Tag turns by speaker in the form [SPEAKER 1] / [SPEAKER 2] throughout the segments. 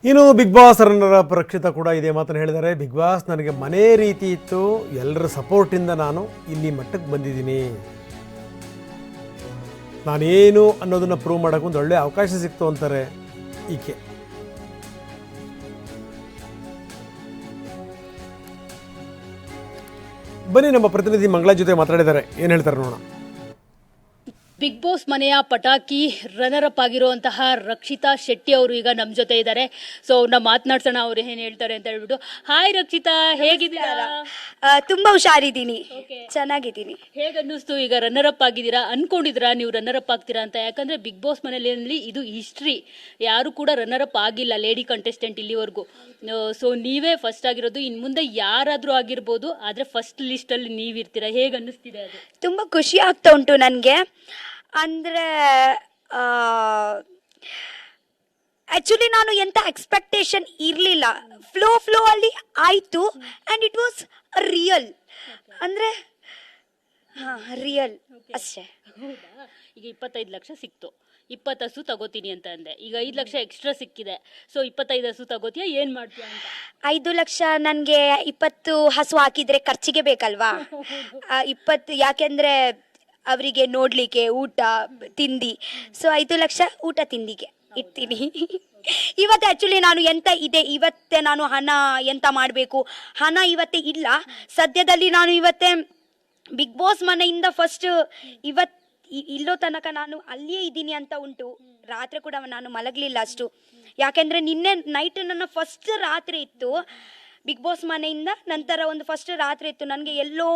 [SPEAKER 1] ಇನ್ನು big boss runner up Rakshita ಕೂಡ ಇದೇ ಮಾತನ್ನು ಹೇಳಿದ್ದಾರೆ. ಬಿಗ್ ಬಾಸ್ ನನಗೆ ಮನೆ ರೀತಿ ಇತ್ತು, ಎಲ್ಲರ ಸಪೋರ್ಟಿಂದ ನಾನು ಇಲ್ಲಿ ಮಟ್ಟಕ್ಕೆ ಬಂದಿದ್ದೀನಿ. ನಾನೇನು ಅನ್ನೋದನ್ನು ಪ್ರೂವ್ ಮಾಡೋಕ್ಕೆ ಒಂದು ಒಳ್ಳೆಯ ಅವಕಾಶ ಸಿಕ್ತು ಅಂತಾರೆ ಈಕೆ. ಬನ್ನಿ ನಮ್ಮ ಪ್ರತಿನಿಧಿ ಮಂಗಳಾ ಜೊತೆ ಮಾತಾಡಿದ್ದಾರೆ, ಏನು ಹೇಳ್ತಾರೆ ನೋಡೋಣ.
[SPEAKER 2] ಬಿಗ್ ಬಾಸ್ ಮನೆಯ ಪಟಾಕಿ ರನ್ನರ್ ಅಪ್ ಆಗಿರುವಂತಹ ರಕ್ಷಿತಾ ಶೆಟ್ಟಿ ಅವರು ಈಗ ನಮ್ಮ ಜೊತೆ ಇದ್ದಾರೆ. ಸೊ ಅವ್ರನ್ನ ಮಾತನಾಡ್ಸೋಣ, ಅವ್ರು ಏನ್ ಹೇಳ್ತಾರೆ ಅಂತ ಹೇಳ್ಬಿಟ್ಟು. ಹಾಯ್ ರಕ್ಷಿತಾ, ಹೇಗಿದ್ದೀರಾ?
[SPEAKER 3] ತುಂಬಾ ಹುಷಾರಿದ್ದೀನಿ, ಚೆನ್ನಾಗಿದ್ದೀನಿ.
[SPEAKER 2] ಹೇಗೆ ಅನ್ನಿಸ್ತು ಈಗ ರನ್ನರ್ ಅಪ್ ಆಗಿದ್ದೀರಾ? ಅನ್ಕೊಂಡಿದ್ರಾ ನೀವು ರನ್ನರ್ ಅಪ್ ಆಗ್ತೀರಾ ಅಂತ? ಯಾಕಂದ್ರೆ ಬಿಗ್ ಬಾಸ್ ಮನೆಯಲ್ಲಿ ಇದು ಹಿಸ್ಟ್ರಿ, ಯಾರು ಕೂಡ ರನ್ನರ್ ಅಪ್ ಆಗಿಲ್ಲ ಲೇಡಿ ಕಂಟೆಸ್ಟೆಂಟ್ ಇಲ್ಲಿವರೆಗೂ. ಸೊ ನೀವೇ ಫಸ್ಟ್ ಆಗಿರೋದು, ಇನ್ ಮುಂದೆ ಯಾರಾದ್ರೂ ಆಗಿರ್ಬೋದು, ಆದ್ರೆ ಫಸ್ಟ್ ಲಿಸ್ಟ್ ಅಲ್ಲಿ ನೀವಿರ್ತೀರಾ. ಹೇಗೆ ಅನ್ನಿಸ್ತಿದೆ ಅದು?
[SPEAKER 3] ತುಂಬಾ ಖುಷಿ ಆಗ್ತಾ ಉಂಟು ನನಗೆ. ಅಂದ್ರೆ ಆಕ್ಚುಲಿ ನಾನು ಎಂತ ಎಕ್ಸ್ಪೆಕ್ಟೇಷನ್ ಇರಲಿಲ್ಲ. ಫ್ಲೋ ಅಲ್ಲಿ ಆಯ್ತು ಅಂಡ್ ಇಟ್ ವಾಸ್ ರಿಯಲ್. ಅಂದ್ರೆ ರಿಯಲ್ ಅಷ್ಟೇ.
[SPEAKER 2] ಹೌದಾ? ಈಗ 25 ಲಕ್ಷ ಸಿಕ್ತು, 20 ಹಸು ತಗೋತೀನಿ ಅಂತ ಅಂದೆ. ಈಗ 5 ಲಕ್ಷ ಎಕ್ಸ್ಟ್ರಾ ಸಿಕ್ಕಿದೆ. ಸೊ 25 ಹಸು ತಗೋತೀಯಾ, ಏನ್ ಮಾಡ್ತೀಯ ಅಂತ?
[SPEAKER 3] 5 ಲಕ್ಷ ನನಗೆ 20 ಹಸು ಹಾಕಿದ್ರೆ ಖರ್ಚಿಗೆ ಬೇಕಲ್ವಾ? 20 ಯಾಕೆಂದ್ರೆ ಅವರಿಗೆ ನೋಡ್ಲಿಕ್ಕೆ ಊಟ ತಿಂಡಿ. ಸೊ 5 ಲಕ್ಷ ಊಟ ತಿಂಡಿಗೆ ಇಡ್ತೀನಿ. ಇವತ್ತೇ ಆಕ್ಚುಲಿ ನಾನು ಎಂತ ಇದೆ, ಇವತ್ತೇ ನಾನು ಹಣ ಎಂತ ಮಾಡಬೇಕು, ಹಣ ಇವತ್ತೇ ಇಲ್ಲ ಸದ್ಯದಲ್ಲಿ. ನಾನು ಇವತ್ತೇ ಬಿಗ್ ಬಾಸ್ ಮನೆಯಿಂದ ಫಸ್ಟ್ ಇಲ್ಲೋ ತನಕ ನಾನು ಅಲ್ಲಿಯೇ ಇದ್ದೀನಿ ಅಂತ ಉಂಟು. ರಾತ್ರಿ ಕೂಡ ನಾನು ಮಲಗಲಿಲ್ಲ ಅಷ್ಟು, ಯಾಕೆಂದ್ರೆ ನಿನ್ನೆ ನೈಟ್ ನನ್ನ ಫಸ್ಟ್ ರಾತ್ರಿ ಇತ್ತು ಬಿಗ್ ಬಾಸ್ ಮನೆಯಿಂದ. ನಂತರ ಒಂದು ಫಸ್ಟ್ ರಾತ್ರಿ ಇತ್ತು ನನಗೆ. ಎಲ್ಲೋ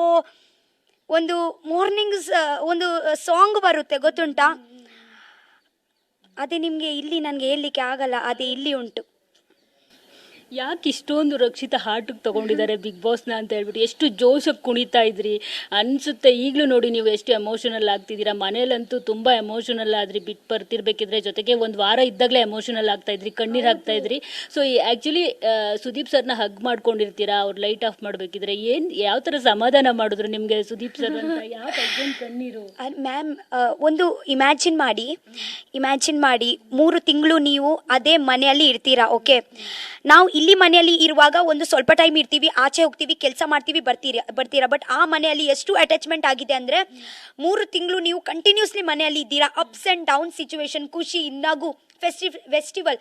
[SPEAKER 3] ಒಂದು ಮಾರ್ನಿಂಗ್ಸ್ ಒಂದು ಸಾಂಗ್ ಬರುತ್ತೆ ಗೊತ್ತುಂಟಾ? ಅದೇ ನಿಮಗೆ ಇಲ್ಲಿ ನನಗೆ ಹೇಳಲಿಕ್ಕೆ ಆಗಲ್ಲ, ಅದೇ ಇಲ್ಲಿ ಉಂಟು.
[SPEAKER 2] ಯಾಕೆ ಇಷ್ಟೊಂದು ರಕ್ಷಿತಾ ಹಾರ್ಟಿಗೆ ತಗೊಂಡಿದ್ದಾರೆ ಬಿಗ್ ಬಾಸ್ನ ಅಂತ ಹೇಳ್ಬಿಟ್ಟು? ಎಷ್ಟು ಜೋಶಕ್ಕೆ ಕುಣಿತಾ ಇದ್ರಿ ಅನ್ಸುತ್ತೆ. ಈಗಲೂ ನೋಡಿ ನೀವು ಎಷ್ಟು ಎಮೋಷನಲ್ ಆಗ್ತಿದ್ದೀರಾ. ಮನೇಲಂತೂ ತುಂಬ ಎಮೋಷನಲ್ ಆದ್ರಿ, ಬಿಟ್ಟು ಬರ್ತಿರ್ಬೇಕಿದ್ರೆ. ಜೊತೆಗೆ ಒಂದು ವಾರ ಇದ್ದಾಗಲೇ ಎಮೋಷನಲ್ ಆಗ್ತಾ ಇದ್ರಿ, ಕಣ್ಣೀರು ಹಾಕ್ತಾ ಇದ್ರಿ. ಸೊ ಆ್ಯಕ್ಚುಲಿ ಸುದೀಪ್ ಸರ್ನ ಹಗ್ ಮಾಡ್ಕೊಂಡಿರ್ತೀರಾ, ಅವ್ರು ಲೈಟ್ ಆಫ್ ಮಾಡಬೇಕಿದ್ರೆ ಯಾವ ಥರ ಸಮಾಧಾನ ಮಾಡಿದ್ರು ನಿಮಗೆ ಸುದೀಪ್ ಸರ್ ಅಂತ? ಯಾವ ಕಣ್ಣೀರು
[SPEAKER 3] ಮ್ಯಾಮ್? ಒಂದು ಇಮ್ಯಾಜಿನ್ ಮಾಡಿ 3 ತಿಂಗಳು ನೀವು ಅದೇ ಮನೆಯಲ್ಲಿ ಇರ್ತೀರಾ. ಓಕೆ, ನಾವು ಇಲ್ಲಿ ಮನೆಯಲ್ಲಿ ಇರುವಾಗ ಒಂದು ಸ್ವಲ್ಪ ಟೈಮ್ ಇರ್ತೀವಿ, ಆಚೆ ಹೋಗ್ತೀವಿ, ಕೆಲಸ ಮಾಡ್ತೀವಿ, ಬರ್ತೀರಾ. ಬಟ್ ಆ ಮನೆಯಲ್ಲಿ ಎಷ್ಟು ಅಟ್ಯಾಚ್ಮೆಂಟ್ ಆಗಿದೆ ಅಂದರೆ 3 ತಿಂಗಳು ನೀವು ಕಂಟಿನ್ಯೂಸ್ಲಿ ಮನೆಯಲ್ಲಿ ಇದ್ದೀರಾ. ಅಪ್ಸ್ ಆ್ಯಂಡ್ ಡೌನ್ ಸಿಚುವೇಶನ್, ಖುಷಿ, ನಗು, ಫೆಸ್ಟಿವಲ್,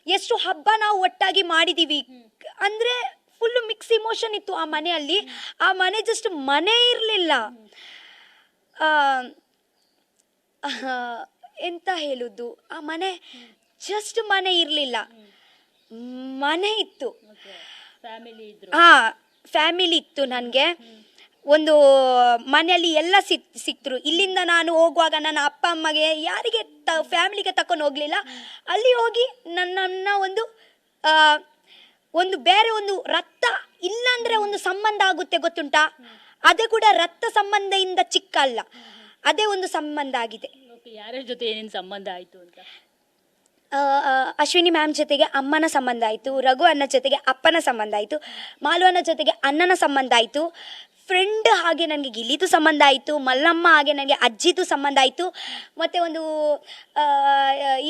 [SPEAKER 3] ಎಷ್ಟು ಹಬ್ಬ ನಾವು ಒಟ್ಟಾಗಿ ಮಾಡಿದ್ದೀವಿ. ಅಂದರೆ ಫುಲ್ಲು ಮಿಕ್ಸ್ ಇಮೋಷನ್ ಇತ್ತು ಆ ಮನೆಯಲ್ಲಿ. ಆ ಮನೆ ಜಸ್ಟ್ ಮನೆ ಇರಲಿಲ್ಲ, ಎಂತ ಹೇಳುದು, ಆ ಮನೆ ಜಸ್ಟ್ ಮನೆ ಇರಲಿಲ್ಲ, ಮನೆ ಇತ್ತು. ಫ್ಯಾಮಿಲಿ ಇತ್ತು ನನಗೆ. ಒಂದು ಮನೆಯಲ್ಲಿ ಎಲ್ಲ ಸಿಕ್ತರು. ಇಲ್ಲಿಂದ ನಾನು ಹೋಗುವಾಗ ನನ್ನ ಅಪ್ಪ ಅಮ್ಮಗೆ ಯಾರಿಗೆ ಫ್ಯಾಮಿಲಿಗೆ ತಕೊಂಡು ಹೋಗಲಿಲ್ಲ. ಅಲ್ಲಿ ಹೋಗಿ ನನ್ನ ಒಂದು ಬೇರೆ ಒಂದು ರಕ್ತ ಇಲ್ಲಾಂದ್ರೆ ಒಂದು ಸಂಬಂಧ ಆಗುತ್ತೆ ಗೊತ್ತುಂಟಾ? ಅದೇ ಕೂಡ ರಕ್ತ ಸಂಬಂಧದಿಂದ ಚಿಕ್ಕ ಅಲ್ಲ, ಅದೇ ಒಂದು ಸಂಬಂಧ ಆಗಿದೆ.
[SPEAKER 2] ಯಾರ್ಯಾರ ಜೊತೆ ಏನೇನು ಸಂಬಂಧ ಆಯಿತು ಅಂತ?
[SPEAKER 3] ಅಶ್ವಿನಿ ಮ್ಯಾಮ್ ಜೊತೆಗೆ ಅಮ್ಮನ ಸಂಬಂಧ ಆಯಿತು, ರಘು ಅಣ್ಣ ಜೊತೆಗೆ ಅಪ್ಪನ ಸಂಬಂಧ ಆಯಿತು, ಮಾಲು ಅಣ್ಣ ಜೊತೆಗೆ ಅಣ್ಣನ ಸಂಬಂಧ ಆಯಿತು, ಫ್ರೆಂಡ್ ಹಾಗೆ ನನಗೆ ಗಿಲ್ಲಿದು ಸಂಬಂಧ ಆಯಿತು, ಮಲ್ಲಮ್ಮ ಹಾಗೆ ನನಗೆ ಅಜ್ಜಿದು ಸಂಬಂಧ ಆಯಿತು. ಮತ್ತು ಒಂದು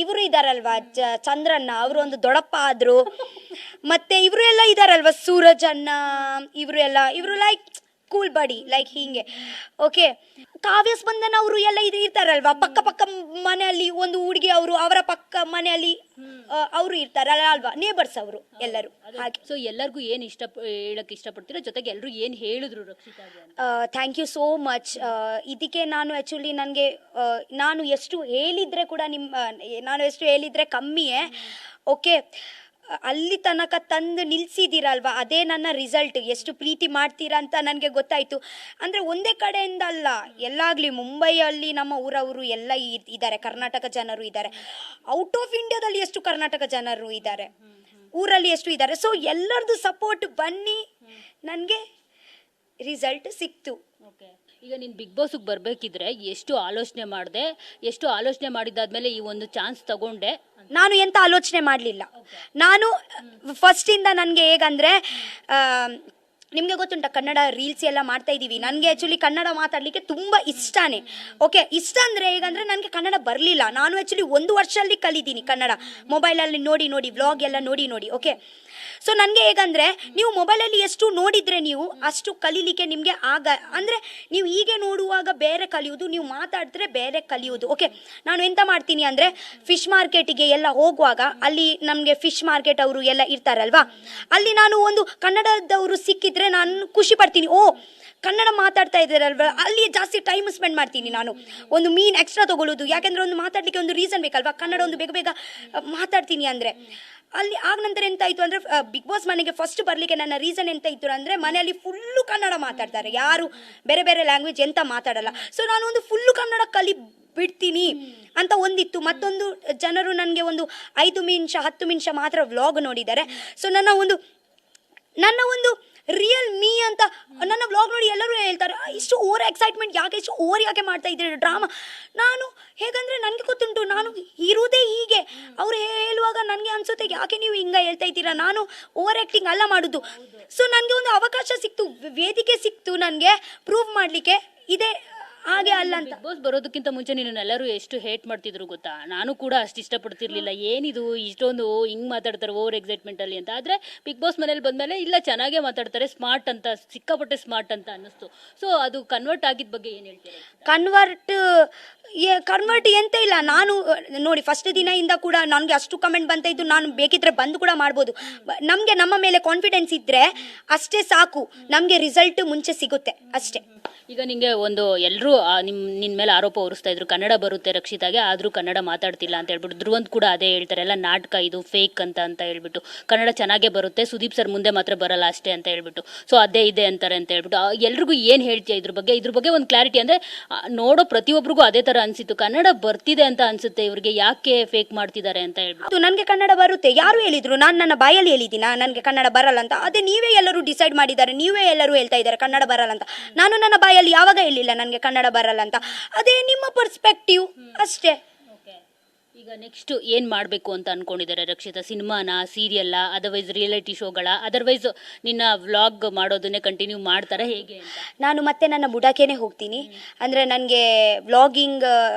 [SPEAKER 3] ಇವರು ಇದ್ದಾರಲ್ವ ಚಂದ್ರಣ್ಣ, ಅವರು ಒಂದು ದೊಡ್ಡಪ್ಪ ಆದರು. ಮತ್ತು ಇವರು ಎಲ್ಲ ಇದ್ದಾರಲ್ವ ಸೂರಜ್ ಅಣ್ಣ, ಇವರು ಲೈಕ್ ಕೂಲ್ ಬಡಿ ಲೈಕ್ ಹೀಗೆ. ಓಕೆ, ಕಾವ್ಯ ಸ್ಪಂದನ ಅವರು ಎಲ್ಲ ಇರ್ತಾರಲ್ವಾ ಪಕ್ಕ ಮನೆಯಲ್ಲಿ. ಒಂದು ಹುಡುಗಿ ಅವರು ಅವರ ಪಕ್ಕ ಮನೆಯಲ್ಲಿ ಅವರು ಇರ್ತಾರಲ್ಲ ಅಲ್ವಾ, ನೇಬರ್ಸ್ ಅವರು ಎಲ್ಲರೂ ಹಾಗೆ.
[SPEAKER 2] ಸೊ ಎಲ್ಲರಿಗೂ ಏನು ಹೇಳಕ್ಕೆ ಇಷ್ಟಪಡ್ತೀರಾ? ಜೊತೆಗೆ ಎಲ್ಲರೂ ಏನು ಹೇಳಿದ್ರು ರಕ್ಷಿತಾಗೆ?
[SPEAKER 3] Thank you so much. ಇದಕ್ಕೆ ನಾನು ಆ್ಯಕ್ಚುಲಿ ನನಗೆ ನಾನು ಎಷ್ಟು ಹೇಳಿದರೆ ಕಮ್ಮಿಯೇ. ಓಕೆ, ಅಲ್ಲಿ ತನಕ ತಂದು ನಿಲ್ಲಿಸಿದ್ದೀರಲ್ವ, ಅದೇ ನನ್ನ ರಿಸಲ್ಟ್. ಎಷ್ಟು ಪ್ರೀತಿ ಮಾಡ್ತೀರಾ ಅಂತ ನನಗೆ ಗೊತ್ತಾಯಿತು. ಅಂದರೆ ಒಂದೇ ಕಡೆಯಿಂದ ಅಲ್ಲ, ಎಲ್ಲಾಗಲಿ ಮುಂಬೈಯಲ್ಲಿ ನಮ್ಮ ಊರವರು ಎಲ್ಲ ಇದ್ದಾರೆ, ಕರ್ನಾಟಕ ಜನರು ಇದ್ದಾರೆ, ಔಟ್ ಆಫ್ ಇಂಡಿಯಾದಲ್ಲಿ ಎಷ್ಟು ಕರ್ನಾಟಕ ಜನರು ಇದ್ದಾರೆ, ಊರಲ್ಲಿ ಎಷ್ಟು ಇದ್ದಾರೆ. ಸೊ ಎಲ್ಲರದ್ದು ಸಪೋರ್ಟ್ ಬನ್ನಿ, ನನಗೆ ರಿಸಲ್ಟ್ ಸಿಕ್ತು.
[SPEAKER 2] ಓಕೆ, ಈಗ ನೀನು ಬಿಗ್ ಬಾಸ್ಗೆ ಬರಬೇಕಿದ್ರೆ ಎಷ್ಟು ಆಲೋಚನೆ ಮಾಡಿದ್ದಾದ್ಮೇಲೆ ಈ ಒಂದು ಚಾನ್ಸ್ ತಗೊಂಡೆ?
[SPEAKER 3] ನಾನು ಎಂತ ಆಲೋಚನೆ ಮಾಡಲಿಲ್ಲ. ನಾನು ಫಸ್ಟಿಂದ ನನಗೆ ಹೇಗಂದರೆ ನಿಮಗೆ ಗೊತ್ತುಂಟ ಕನ್ನಡ ರೀಲ್ಸ್ ಎಲ್ಲ ಮಾಡ್ತಾ ಇದ್ದೀವಿ. ನನಗೆ ಆ್ಯಕ್ಚುಲಿ ಕನ್ನಡ ಮಾತಾಡಲಿಕ್ಕೆ ತುಂಬ ಇಷ್ಟನೇ. ಓಕೆ, ಇಷ್ಟ ಅಂದರೆ ಹೇಗಂದರೆ ನನಗೆ ಕನ್ನಡ ಬರಲಿಲ್ಲ. ನಾನು ಆ್ಯಕ್ಚುಲಿ 1 ವರ್ಷದಲ್ಲಿ ಕಲಿತೀನಿ ಕನ್ನಡ, ಮೊಬೈಲಲ್ಲಿ ನೋಡಿ ವ್ಲಾಗ್ ಎಲ್ಲ ನೋಡಿ. ಓಕೆ, ಸೊ ನನಗೆ ಹೇಗಂದರೆ ನೀವು ಮೊಬೈಲಲ್ಲಿ ಎಷ್ಟು ನೋಡಿದರೆ ನೀವು ಅಷ್ಟು ಕಲೀಲಿಕ್ಕೆ ನಿಮಗೆ ಅಂದರೆ ನೀವು ಹೀಗೆ ನೋಡುವಾಗ ಬೇರೆ ಕಲಿಯೋದು, ನೀವು ಮಾತಾಡಿದ್ರೆ ಬೇರೆ ಕಲಿಯೋದು. ಓಕೆ, ನಾನು ಎಂತ ಮಾಡ್ತೀನಿ ಅಂದರೆ ಫಿಶ್ ಮಾರ್ಕೆಟಿಗೆ ಎಲ್ಲ ಹೋಗುವಾಗ ಅಲ್ಲಿ ನಮಗೆ ಫಿಶ್ ಮಾರ್ಕೆಟ್ ಅವರು ಎಲ್ಲ ಇರ್ತಾರಲ್ವಾ, ಅಲ್ಲಿ ನಾನು ಒಂದು ಕನ್ನಡದವರು ಸಿಕ್ಕಿದ್ರೆ ನಾನು ಖುಷಿ ಪಡ್ತೀನಿ. ಓ, ಕನ್ನಡ ಮಾತಾಡ್ತಾ ಇದ್ದಾರಲ್ವ, ಅಲ್ಲಿ ಜಾಸ್ತಿ ಟೈಮ್ ಸ್ಪೆಂಡ್ ಮಾಡ್ತೀನಿ. ನಾನು ಒಂದು ಮೀನು ಎಕ್ಸ್ಟ್ರಾ ತೊಗೊಳ್ಳೋದು, ಯಾಕೆಂದರೆ ಒಂದು ಮಾತಾಡಲಿಕ್ಕೆ ಒಂದು ರೀಸನ್ ಬೇಕಲ್ವಾ. ಕನ್ನಡ ಒಂದು ಬೇಗ ಮಾತಾಡ್ತೀನಿ ಅಂದರೆ ಅಲ್ಲಿ ಆಗ ನಂತರ ಎಂತ ಆಯಿತು ಅಂದರೆ ಬಿಗ್ ಬಾಸ್ ಮನೆಗೆ ಫಸ್ಟ್ ಬರಲಿಕ್ಕೆ ನನ್ನ ರೀಸನ್ ಎಂತ ಇತ್ತು ಅಂದರೆ ಮನೆಯಲ್ಲಿ ಫುಲ್ಲು ಕನ್ನಡ ಮಾತಾಡ್ತಾರೆ, ಯಾರು ಬೇರೆ ಲ್ಯಾಂಗ್ವೇಜ್ ಎಂತ ಮಾತಾಡಲ್ಲ. ಸೊ ನಾನು ಒಂದು ಫುಲ್ಲು ಕನ್ನಡ ಬಿಡ್ತೀನಿ ಅಂತ ಒಂದಿತ್ತು. ಮತ್ತೊಂದು ಜನರು ನನಗೆ ಒಂದು 5 ನಿಮಿಷ 10 ನಿಮಿಷ ಮಾತ್ರ ವ್ಲಾಗ್ ನೋಡಿದ್ದಾರೆ. ಸೊ ನನ್ನ ಒಂದು ರಿಯಲ್ ಮೀ ಅಂತ ನನ್ನ ವ್ಲಾಗ್ ನೋಡಿ ಎಲ್ಲರೂ ಹೇಳ್ತಾರೆ, ಇಷ್ಟು ಓವರ್ ಎಕ್ಸೈಟ್ಮೆಂಟ್ ಯಾಕೆ, ಇಷ್ಟು ಓವರ್ ಯಾಕೆ ಮಾಡ್ತಾ ಇದ್ದೀರಿ ಡ್ರಾಮಾ. ನಾನು ಹೇಗಂದರೆ ನನಗೆ ಗೊತ್ತುಂಟು ನಾನು ಇರುವುದೇ ಹೀಗೆ. ಅವ್ರು ಹೇಳುವಾಗ ನನಗೆ ಅನಿಸುತ್ತೆ ಯಾಕೆ ನೀವು ಹಿಂಗೆ ಹೇಳ್ತಾ ಇದ್ದೀರಾ, ನಾನು ಓವರ್ ಆ್ಯಕ್ಟಿಂಗ್ ಅಲ್ಲ ಮಾಡೋದು. ಸೊ ನನಗೆ ಒಂದು ಅವಕಾಶ ಸಿಕ್ತು, ವೇದಿಕೆ ಸಿಕ್ತು ನನಗೆ ಪ್ರೂವ್ ಮಾಡಲಿಕ್ಕೆ ಇದೇ ಹಾಗೆ ಅಲ್ಲ ಅಂತ.
[SPEAKER 2] ಬಿಗ್ ಬಾಸ್ ಬರೋದಕ್ಕಿಂತ ಮುಂಚೆ ನಿನ್ನೆಲ್ಲರೂ ಎಷ್ಟು ಹೇಟ್ ಮಾಡ್ತಿದ್ರು ಗೊತ್ತಾ. ನಾನು ಕೂಡ ಅಷ್ಟು ಇಷ್ಟಪಡ್ತಿರ್ಲಿಲ್ಲ, ಏನಿದು ಇಷ್ಟೊಂದು ಹಿಂಗೆ ಮಾತಾಡ್ತಾರೆ ಓವರ್ ಎಕ್ಸೈಟ್ಮೆಂಟ್ ಅಲ್ಲಿ ಅಂತ. ಆದರೆ ಬಿಗ್ ಬಾಸ್ ಮನೇಲಿ ಬಂದಮೇಲೆ ಇಲ್ಲ ಚೆನ್ನಾಗೇ ಮಾತಾಡ್ತಾರೆ, ಸ್ಮಾರ್ಟ್ ಅಂತ, ಸಿಕ್ಕಾಪಟ್ಟೆ ಸ್ಮಾರ್ಟ್ ಅಂತ ಅನ್ನಿಸ್ತು. ಸೊ ಅದು ಕನ್ವರ್ಟ್ ಆಗಿದ್ದ ಬಗ್ಗೆ ಏನು ಹೇಳ್ತೀರಾ?
[SPEAKER 3] ಕನ್ವರ್ಟ್ ಎಂತ ಇಲ್ಲ. ನಾನು ನೋಡಿ ಫಸ್ಟ್ ದಿನದಿಂದ ಕೂಡ ನನಗೆ ಅಷ್ಟು ಕಮೆಂಟ್ ಬಂತ ಇದ್ದು, ನಾನು ಬೇಕಿದ್ರೆ ಬಂದು ಕೂಡ ಮಾಡ್ಬೋದು. ನಮಗೆ ನಮ್ಮ ಮೇಲೆ ಕಾನ್ಫಿಡೆನ್ಸ್ ಇದ್ದರೆ ಅಷ್ಟೇ ಸಾಕು, ನಮಗೆ ರಿಸಲ್ಟ್ ಮುಂಚೆ ಸಿಗುತ್ತೆ ಅಷ್ಟೇ.
[SPEAKER 2] ಈಗ ನಿಮಗೆ ಒಂದು ಎಲ್ಲರೂ ನಿನ್ನ ಮೇಲೆ ಆರೋಪ ಹೊರಿಸ್ತಾ ಇದ್ರು, ಕನ್ನಡ ಬರುತ್ತೆ ರಕ್ಷಿತಾಗೆ ಆದರೂ ಕನ್ನಡ ಮಾತಾಡ್ತಿಲ್ಲ ಅಂತ ಹೇಳ್ಬಿಟ್ಟು. ಧ್ರುವಂತ್ ಕೂಡ ಅದೇ ಹೇಳ್ತಾರೆ, ಎಲ್ಲ ನಾಟಕ ಇದು ಫೇಕ್ ಅಂತ ಹೇಳ್ಬಿಟ್ಟು. ಕನ್ನಡ ಚೆನ್ನಾಗೇ ಬರುತ್ತೆ, ಸುದೀಪ್ ಸರ್ ಮುಂದೆ ಮಾತ್ರ ಬರಲ್ಲ ಅಷ್ಟೇ ಅಂತ ಹೇಳ್ಬಿಟ್ಟು. ಸೊ ಅದೇ ಇದೆ ಅಂತಾರೆ ಅಂತ ಹೇಳ್ಬಿಟ್ಟು. ಎಲ್ರಿಗೂ ಏನು ಹೇಳ್ತೀಯ ಇದ್ರ ಬಗ್ಗೆ ಒಂದು ಕ್ಲಾರಿಟಿ. ಅಂದರೆ ನೋಡೋ ಪ್ರತಿಯೊಬ್ಬರಿಗೂ ಅದೇ ಥರ ಅನಿಸಿತ್ತು, ಕನ್ನಡ ಬರ್ತಿದೆ ಅಂತ ಅನಿಸುತ್ತೆ ಇವ್ರಿಗೆ, ಯಾಕೆ ಫೇಕ್ ಮಾಡ್ತಿದ್ದಾರೆ ಅಂತ ಹೇಳ್ಬಿಟ್ಟು.
[SPEAKER 3] ನನಗೆ ಕನ್ನಡ ಬರುತ್ತೆ, ಯಾರು ಹೇಳಿದ್ರು? ನಾನು ನನ್ನ ಬಾಯಲ್ಲಿ ಹೇಳಿದ್ದೀನಾ ನನಗೆ ಕನ್ನಡ ಬರಲ್ಲ ಅಂತ? ಅದೇ ನೀವೇ ಎಲ್ಲರೂ ಡಿಸೈಡ್ ಮಾಡಿದ್ದಾರೆ, ನೀವೇ ಎಲ್ಲರೂ ಹೇಳ್ತಾ ಇದ್ದಾರೆ ಕನ್ನಡ ಬರಲ್ಲ ಅಂತ. ನಾನು ನನ್ನ ಬಾಯಲ್ಲಿ ಯಾವಾಗ ಹೇಳಿಲ್ಲ ನನಗೆ ಕನ್ನಡ ಬರಲ್ಲ ಅಂತ. ಅದೇ ನಿಮ್ಮ ಪರ್ಸ್ಪೆಕ್ಟಿವ್ ಅಷ್ಟೇ.
[SPEAKER 2] ಈಗ ನೆಕ್ಸ್ಟ್ ಏನು ಮಾಡಬೇಕು ಅಂತ ಅನ್ಕೊಂಡಿದ್ದಾರೆ ರಕ್ಷಿತಾ? ಸಿನಿಮಾನ, ಸೀರಿಯಲ್ಲ, ಅದರ್ವೈಸ್ ರಿಯಾಲಿಟಿ ಶೋಗಳ, ಅದರ್ವೈಸ್ ನಿನ್ನ ವ್ಲಾಗ್ ಮಾಡೋದನ್ನೇ ಕಂಟಿನ್ಯೂ ಮಾಡ್ತಾರೆ ಹೇಗೆ ಅಂತ?
[SPEAKER 3] ನಾನು ಮತ್ತೆ ನನ್ನ ಬುಡಕೇನೆ ಹೋಗ್ತೀನಿ. ಅಂದರೆ ನನಗೆ ವ್ಲಾಗಿಂಗ್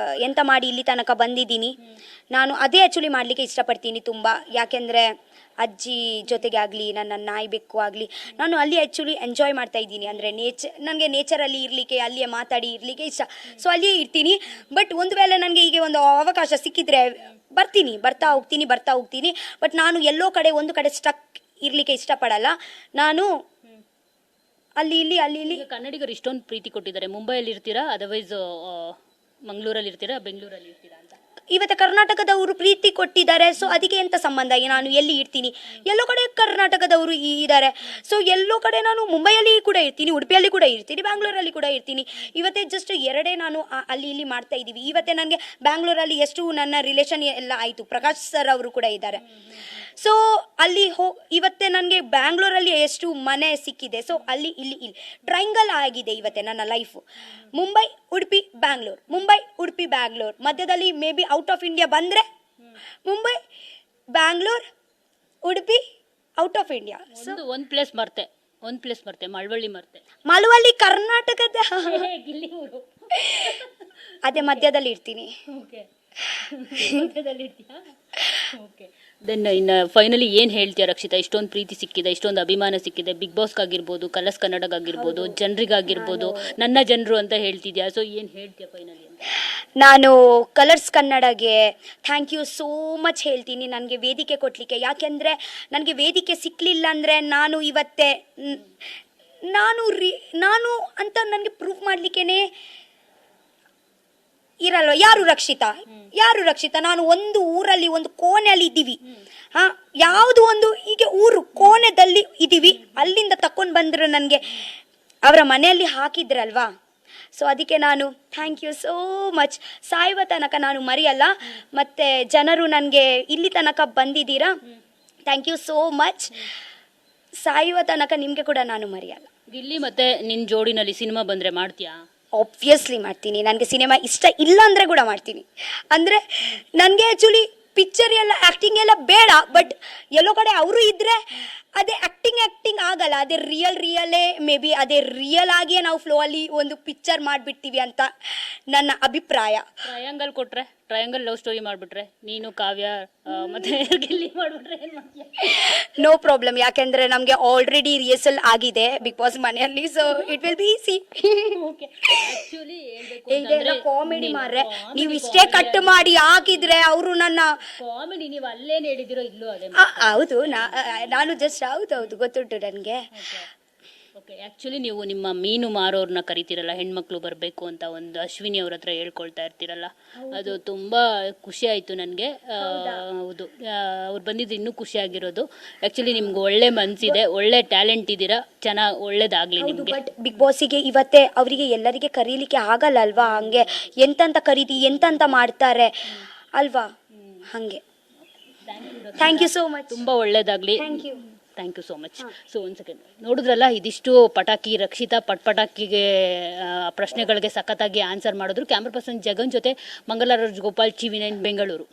[SPEAKER 3] ಎಂತ ಮಾಡಿ ಇಲ್ಲಿ ತನಕ ಬಂದಿದ್ದೀನಿ, ನಾನು ಅದೇ ಆ್ಯಕ್ಚುಲಿ ಮಾಡಲಿಕ್ಕೆ ಇಷ್ಟಪಡ್ತೀನಿ ತುಂಬ. ಯಾಕೆಂದರೆ ಅಜ್ಜಿ ಜೊತೆಗೆ ಆಗಲಿ, ನನ್ನ ನಾಯಿ ಬೆಕ್ಕು ಆಗಲಿ, ನಾನು ಅಲ್ಲಿ ಆ್ಯಕ್ಚುಲಿ ಎಂಜಾಯ್ ಮಾಡ್ತಾ ಇದ್ದೀನಿ. ಅಂದರೆ ನನಗೆ ನೇಚರಲ್ಲಿ ಇರಲಿಕ್ಕೆ, ಅಲ್ಲಿಯೇ ಮಾತಾಡಿ ಇರಲಿಕ್ಕೆ ಇಷ್ಟ. ಸೊ ಅಲ್ಲಿಯೇ ಇರ್ತೀನಿ. ಬಟ್ ಒಂದು ವೇಳೆ ನನಗೆ ಹೀಗೆ ಒಂದು ಅವಕಾಶ ಸಿಕ್ಕಿದ್ರೆ ಬರ್ತಾ ಹೋಗ್ತೀನಿ. ಬಟ್ ನಾನು ಎಲ್ಲೋ ಕಡೆ ಒಂದು ಕಡೆ ಸ್ಟಕ್ ಇರಲಿಕ್ಕೆ ಇಷ್ಟಪಡಲ್ಲ. ನಾನು ಅಲ್ಲಿ ಇಲ್ಲಿ
[SPEAKER 2] ಕನ್ನಡಿಗರು ಇಷ್ಟೊಂದು ಪ್ರೀತಿ ಕೊಟ್ಟಿದ್ದಾರೆ. ಮುಂಬೈಯಲ್ಲಿ ಇರ್ತೀರಾ, ಅದರ್ವೈಸ್ ಮಂಗಳೂರಲ್ಲಿ ಇರ್ತೀರಾ, ಬೆಂಗಳೂರಲ್ಲಿ ಇರ್ತೀರಾ ಅಂತ?
[SPEAKER 3] ಇವತ್ತು ಕರ್ನಾಟಕದವರು ಪ್ರೀತಿ ಕೊಟ್ಟಿದ್ದಾರೆ. ಸೊ ಅದಕ್ಕೆ ಎಂತ ಸಂಬಂಧ? ನಾನು ಎಲ್ಲಿ ಇರ್ತೀನಿ? ಎಲ್ಲೋ ಕಡೆ ಕರ್ನಾಟಕದವರು ಇದ್ದಾರೆ. ಸೊ ಎಲ್ಲೋ ಕಡೆ ನಾನು ಮುಂಬೈಯಲ್ಲಿ ಕೂಡ ಇರ್ತೀನಿ, ಉಡುಪಿಯಲ್ಲಿ ಕೂಡ ಇರ್ತೀನಿ, ಬ್ಯಾಂಗ್ಳೂರಲ್ಲಿ ಕೂಡ ಇರ್ತೀನಿ. ಇವತ್ತೇ ಜಸ್ಟ್ 2 ನಾನು ಅಲ್ಲಿ ಇಲ್ಲಿ ಮಾಡ್ತಾ ಇದ್ದೀವಿ. ಇವತ್ತೇ ನನಗೆ ಬ್ಯಾಂಗ್ಳೂರಲ್ಲಿ ಎಷ್ಟು ನನ್ನ ರಿಲೇಷನ್ ಎಲ್ಲ ಆಯಿತು. ಪ್ರಕಾಶ್ ಸರ್ ಅವರು ಕೂಡ ಇದ್ದಾರೆ. ಸೊ ಅಲ್ಲಿ ಇವತ್ತೇ ನನಗೆ ಬ್ಯಾಂಗ್ಳೂರಲ್ಲಿ ಎಷ್ಟು ಮನೆ ಸಿಕ್ಕಿದೆ. ಸೊ ಅಲ್ಲಿ ಇಲ್ಲಿ ಟ್ರೈಂಗಲ್ ಆಗಿದೆ ಇವತ್ತೇ ನನ್ನ ಲೈಫು. ಮುಂಬೈ ಉಡುಪಿ ಬ್ಯಾಂಗ್ಳೂರ್ ಮಧ್ಯದಲ್ಲಿ maybe out of India ಬಂದರೆ Mumbai Bangalore Udupi out of India.
[SPEAKER 2] So ಒಂದು ಪ್ಲೇಸ್ ಮರ್ತೆ,
[SPEAKER 3] ಮಳವಳ್ಳಿ ಕರ್ನಾಟಕದ ಅದೇ ಮಧ್ಯದಲ್ಲಿ ಇರ್ತೀನಿ.
[SPEAKER 2] ದೆನ್ ಇನ್ನು ಫೈನಲಿ ಏನು ಹೇಳ್ತೀಯ ರಕ್ಷಿತಾ? ಇಷ್ಟೊಂದು ಪ್ರೀತಿ ಸಿಕ್ಕಿದೆ, ಇಷ್ಟೊಂದು ಅಭಿಮಾನ ಸಿಕ್ಕಿದೆ, ಬಿಗ್ ಬಾಸ್ಗಾಗಿರ್ಬೋದು, ಕಲರ್ಸ್ ಕನ್ನಡಗಾಗಿರ್ಬೋದು, ಜನರಿಗಾಗಿರ್ಬೋದು, ನನ್ನ ಜನರು ಅಂತ ಹೇಳ್ತಿದ್ಯಾ. ಸೊ ಏನು ಹೇಳ್ತೀಯ ಫೈನಲಿ?
[SPEAKER 3] ನಾನು ಕಲರ್ಸ್ ಕನ್ನಡಗೆ ಥ್ಯಾಂಕ್ ಯು ಸೋ ಮಚ್ ಹೇಳ್ತೀನಿ, ನನಗೆ ವೇದಿಕೆ ಕೊಡಲಿಕ್ಕೆ. ಯಾಕೆಂದರೆ ನನಗೆ ವೇದಿಕೆ ಸಿಕ್ಕಲಿಲ್ಲ ಅಂದರೆ ನಾನು ಇವತ್ತೇ ನಾನು ಅಂತ ನನಗೆ ಪ್ರೂವ್ ಮಾಡಲಿಕ್ಕೇ ಇರಲ್ವ. ಯಾರು ರಕ್ಷಿತಾ? ನಾನು ಒಂದು ಊರಲ್ಲಿ ಒಂದು ಕೋಣೆಯಲ್ಲಿ ಇದ್ದೀವಿ. ಯಾವುದು ಒಂದು ಹೀಗೆ ಊರು ಕೋಣೆದಲ್ಲಿ ಇದ್ದೀವಿ, ಅಲ್ಲಿಂದ ತಕೊಂಡು ಬಂದರು ನನಗೆ ಅವರ ಮನೆಯಲ್ಲಿ ಹಾಕಿದ್ರಲ್ವಾ. ಸೊ ಅದಕ್ಕೆ ನಾನು ಥ್ಯಾಂಕ್ ಯು ಸೋ ಮಚ್. ಸಾಯುವ ತನಕ ನಾನು ಮರೆಯಲ್ಲ. ಮತ್ತು ಜನರು ನನಗೆ ಇಲ್ಲಿ ತನಕ ಬಂದಿದ್ದೀರಾ, ಥ್ಯಾಂಕ್ ಯು ಸೋ ಮಚ್. ಸಾಯುವ ತನಕ ನಿಮಗೆ ಕೂಡ ನಾನು ಮರೆಯಲ್ಲ.
[SPEAKER 2] ಗಿಲ್ಲಿ ಮತ್ತೆ ನಿನ್ನ ಜೋಡಿನಲ್ಲಿ ಸಿನಿಮಾ ಬಂದರೆ ಮಾಡ್ತೀಯಾ?
[SPEAKER 3] ಆಬ್ವಿಯಸ್ಲಿ ಮಾಡ್ತೀನಿ. ನನಗೆ ಸಿನಿಮಾ ಇಷ್ಟ ಇಲ್ಲ ಅಂದರೆ ಕೂಡ ಮಾಡ್ತೀನಿ. ಅಂದರೆ ನನಗೆ ಆ್ಯಕ್ಚುಲಿ ಪಿಕ್ಚರ್ ಎಲ್ಲ ಆ್ಯಕ್ಟಿಂಗ್ ಎಲ್ಲ ಬೇಡ, ಬಟ್ ಎಲ್ಲೋ ಕಡೆ ಅವರು ಇದ್ದರೆ ಅದೇ ಆ್ಯಕ್ಟಿಂಗ್ ಆಗಲ್ಲ, ಅದೇ ರಿಯಲೇ ಮೇ ಬಿ ಅದೇ ರಿಯಲ್ ಆಗಿಯೇ ನಾವು ಫ್ಲೋ ಅಲ್ಲಿ ಒಂದು ಪಿಕ್ಚರ್ ಮಾಡಿಬಿಡ್ತೀವಿ ಅಂತ ನನ್ನ ಅಭಿಪ್ರಾಯ.
[SPEAKER 2] ಟ್ರಯಾಂಗಲ್ ಕೊಟ್ರೆ, ಟ್ರಯಾಂಗಲ್ ಲವ್ ಸ್ಟೋರಿ ಮಾಡಿಬಿಟ್ರೆ, ನೀನು ಕಾವ್ಯ ಮತ್ತೆ ಗಿಲ್ಲಿ ಮಾಡಿಬಿಟ್ರೆ ಏನು ಮಾಡ್ತೀಯ?
[SPEAKER 3] ನೋ ಪ್ರಾಬ್ಲಮ್, ಯಾಕೆಂದರೆ ನಮಗೆ ಆಲ್ರೆಡಿ ರಿಹರ್ಸಲ್ ಆಗಿದೆ ಬಿಗ್ ಬಾಸ್ ಮನೆಯಲ್ಲಿ, so it will be easy.
[SPEAKER 2] Okay, actually
[SPEAKER 3] ಇದೆಲ್ಲ ಕಾಮಿಡಿ ಮಾರ್ರೆ, ನೀವು ಇಷ್ಟೇ ಕಟ್ ಮಾಡಿ ಹಾಕಿದ್ರೆ ಅವರು ನನ್ನ
[SPEAKER 2] ಕಾಮಿಡಿ ನೀವು ಅಲ್ಲೇನು ಹೇಳಿದಿರೋ ಇಲ್ಲೂ ಅದೇ.
[SPEAKER 3] ಹೌದು, ನಾನು ಜಸ್ಟ್ ಹೌದೌದು ಗೊತ್ತುಂಟು ನನಗೆ.
[SPEAKER 2] ಓಕೆ, ಆ್ಯಕ್ಚುಲಿ ನೀವು ನಿಮ್ಮ ಮೀನು ಮಾರೋರನ್ನ ಕರಿತೀರಲ್ಲ, ಹೆಣ್ಮಕ್ಳು ಬರಬೇಕು ಅಂತ ಒಂದು ಅಶ್ವಿನಿ ಅವ್ರ ಹತ್ರ ಹೇಳ್ಕೊಳ್ತಾ ಇರ್ತೀರಲ್ಲ, ಅದು ತುಂಬ ಖುಷಿ ಆಯಿತು ನನಗೆ. ಹೌದು, ಅವ್ರು ಬಂದಿದ್ದು ಇನ್ನೂ ಖುಷಿಯಾಗಿರೋದು. ಆ್ಯಕ್ಚುಲಿ ನಿಮ್ಗೆ ಒಳ್ಳೆ ಮನಸ್ಸಿದೆ, ಒಳ್ಳೆ ಟ್ಯಾಲೆಂಟ್ ಇದ್ದೀರಾ, ಚೆನ್ನಾಗಿ ಒಳ್ಳೇದಾಗಲಿ ನಿಮಗೆ.
[SPEAKER 3] ಬಟ್ ಬಿಗ್ ಬಾಸಿಗೆ ಇವತ್ತೇ ಅವರಿಗೆ ಎಲ್ಲರಿಗೆ ಕರೀಲಿಕ್ಕೆ ಆಗಲ್ಲ ಅಲ್ವಾ, ಹಂಗೆ ಎಂತಂತ ಕರೀತಿ ಎಂತಂತ ಮಾಡ್ತಾರೆ ಅಲ್ವಾ, ಹಾಗೆ. ಥ್ಯಾಂಕ್ ಯು ಸೋ ಮಚ್,
[SPEAKER 2] ತುಂಬ ಒಳ್ಳೇದಾಗಲಿ. Thank you so much. So ಒಂದು ಸೆಕೆಂಡ್, ನೋಡಿದ್ರಲ್ಲ, ಇದಿಷ್ಟು ಪಟಾಕಿ ರಕ್ಷಿತಾ ಪಟಾಕಿಗೆ ಪ್ರಶ್ನೆಗಳಿಗೆ ಸಖತ್ತಾಗಿ ಆನ್ಸರ್ ಮಾಡಿದ್ರು. ಕ್ಯಾಮ್ರಾ ಪರ್ಸನ್ ಜಗನ್ ಜೊತೆ ಮಂಗಲಾರಾಜ್ ಗೋಪಾಲ್, TV9 ಬೆಂಗಳೂರು.